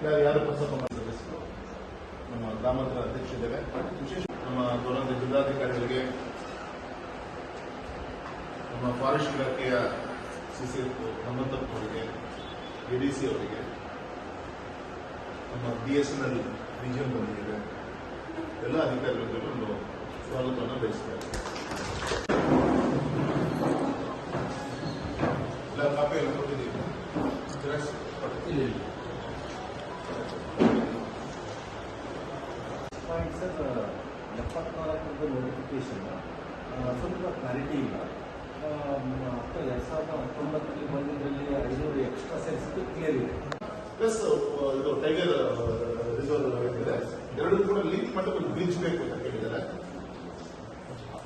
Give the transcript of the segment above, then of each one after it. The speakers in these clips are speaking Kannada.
ಯಾರು ಪ್ರಸ್ತಾಪ ಸದಸ್ಯರು ನಮ್ಮ ಗ್ರಾಮಾಂತರ ಅಧ್ಯಕ್ಷರಿದ್ದೇವೆ. ವಿಶೇಷ ನಮ್ಮ ಗೌರವ ಜಿಲ್ಲಾಧಿಕಾರಿಗಳಿಗೆ, ನಮ್ಮ ಫಾರೆಸ್ಟ್ ಇಲಾಖೆಯ ಸಿಸಿಎಫ್ ಹನುಮಂತಪ್ಪ ಅವರಿಗೆ, ಎಡಿಸಿ ಅವರಿಗೆ, ನಮ್ಮ BSNL ರೀಜನ್ ಬಂದಿದೆ, ಎಲ್ಲ ಅಧಿಕಾರಿಗಳಿಗೂ ಒಂದು ಸ್ವಾಗತವನ್ನು ಬಯಸ್ತಾರೆ. ಎಲ್ಲ ಕಾಪಿ ಎಲ್ಲ ಕೊಟ್ಟಿದ್ದೀವಿ. ಸರ್ 74 ನೋಟಿಫಿಕೇಶನ್ ಸ್ವಲ್ಪ ಕ್ಲಾರಿಟಿ ಇಲ್ಲ. 2019 ಬಂದಿದ್ರಲ್ಲಿ 500 ಎಕ್ಸ್ಟ್ರಾ ಸೇರಿಸಿದ್ದು ಕ್ಲಿಯರ್ ಇದೆ. ಪ್ಲಸ್ ಇದು ಟೈಗರ್ ರಿಸರ್ವ್ ಇದೆ, ಎರಡು ಕೂಡ ಲಿಂಕ್ ಮಾಡಿ ಒಂದು ಬ್ರಿಡ್ಜ್ ಬೇಕು ಅಂತ ಹೇಳಿದ್ದಾರೆ.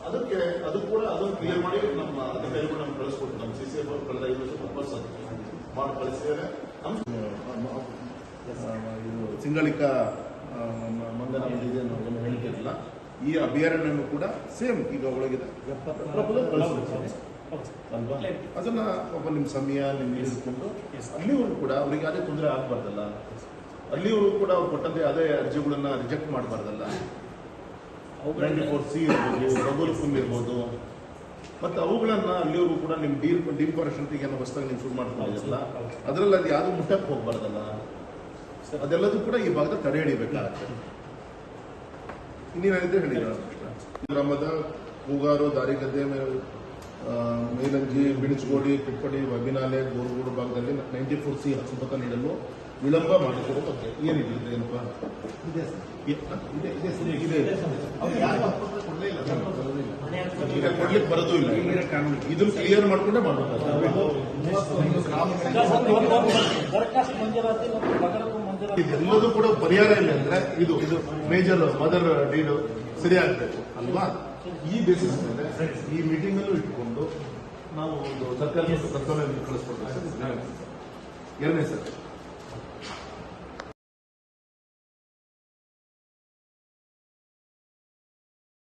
ಅದಕ್ಕೆ ಅದು ಕೂಡ ಅದನ್ನು ಕ್ಲಿಯರ್ ಮಾಡಿ ನಮ್ಮ ಅಧಿಕಾರಿಗಳು ನಮ್ಗೆ ಕಳಿಸ್ಕೊಟ್ಟು ನಮ್ಮ CCF ಅವರು ಕಳೆದ 5 ವರ್ಷ ವಾಪಸ್ ಮಾಡಿ ಕಳಿಸಿದ್ದಾರೆ. ಇದು ಸಿಂಗಳಿಕ ಮಂಗನ ಬಂದಿದೆ ಅನ್ನೋ ಏನು ಹೇಳಿಕೆಯಿಲ್ಲ. ಈ ಅಭಯಾರಣ್ಯನೂ ಕೂಡ ಸೇಮ್ ಈಗ ಒಳಗಿದೆ ಅಲ್ವಾ? ಅದನ್ನ ಒಬ್ಬ ನಿಮ್ಮ ಸಮಯ ನಿಮ್ಗೆ ಇಟ್ಕೊಂಡು ಅಲ್ಲಿವರೆಗೂ ಕೂಡ ಅವರಿಗೆ ಅದೇ ತೊಂದರೆ ಆಗಬಾರ್ದಲ್ಲ, ಅಲ್ಲಿವರೆಗೂ ಕೂಡ ಅವ್ರು ಕೊಟ್ಟಂತೆ ಅದೇ ಅರ್ಜಿಗಳನ್ನ ರಿಜೆಕ್ಟ್ ಮಾಡಬಾರ್ದಲ್ಲ. 94C ಇರ್ಬೋದು, ಬಗೋಲ್ಫುಮ್ ಇರ್ಬೋದು, ಮತ್ತೆ ಅವುಗಳನ್ನ ಅಲ್ಲಿವರೆಗೂ ಕೂಡ ನಿಮ್ಮ ಡಿಫಾರೆಸ್ಟೇಷನ್ ಏನೋ ಹೊಸದಾಗಿ ನೀವು ಶುರು ಮಾಡ್ಕೊಂಡಿರಲ್ಲ, ಅದರಲ್ಲಿ ಅದು ಯಾವುದು ಮುಟ್ಟಕ್ಕೆ ಹೋಗ್ಬಾರ್ದಲ್ಲ. ಅದೆಲ್ಲದೂ ಕೂಡ ಈ ಭಾಗದ ತಡೆ ಹಿಡಿಬೇಕಾಗುತ್ತೆ. ಇನ್ನೇನಿದೆ ಹೇಳಿದ್ರು ಗ್ರಾಮದ ಕೂಗಾರು, ದಾರಿಗದ್ದೆ, ಮೇಲಂಜಿ, ಬಿಣಿಸ್ಗೋಡಿ, ಕುಪ್ಪಡಿ, ವಬಿನಾಲೆ, ಗೋರುಗೋಡು ಭಾಗದಲ್ಲಿ 94C ಹಕ್ಕುಪತ್ರ ನೀಡಲು ವಿಳಂಬ ಮಾಡಿಕೊಳ್ಳೋ ಬಗ್ಗೆ ಏನಿದೆ? ಏನಪ್ಪ ಕೊಡ್ಲಿಕ್ಕೆ ಬರೋದು ಇಲ್ಲ. ಇದನ್ನು ಕ್ಲಿಯರ್ ಮಾಡ್ಕೊಂಡೇ ಮಾಡಬೇಕು. ಇದೆಲ್ಲದೂ ಕೂಡ ಪರಿಹಾರ ಇಲ್ಲ ಅಂದ್ರೆ ಇದು ಮೇಜರ್ ಮದರ್ ಡೀಡ್ ಸರಿಯಾಗಬೇಕು ಅಲ್ವಾ? ಈ ಬೇಸಿಸ್ ಮೇಲೆ ಈ ಮೀಟಿಂಗ್ ಅಲ್ಲೂ ಇಟ್ಕೊಂಡು ನಾವು ಒಂದು ಸರ್ಕಾರದ ಕರ್ತವ್ಯ ಕಳಿಸ್ಕೊಡ್ಬೇಕು. ಎರಡನೇ ಸರ್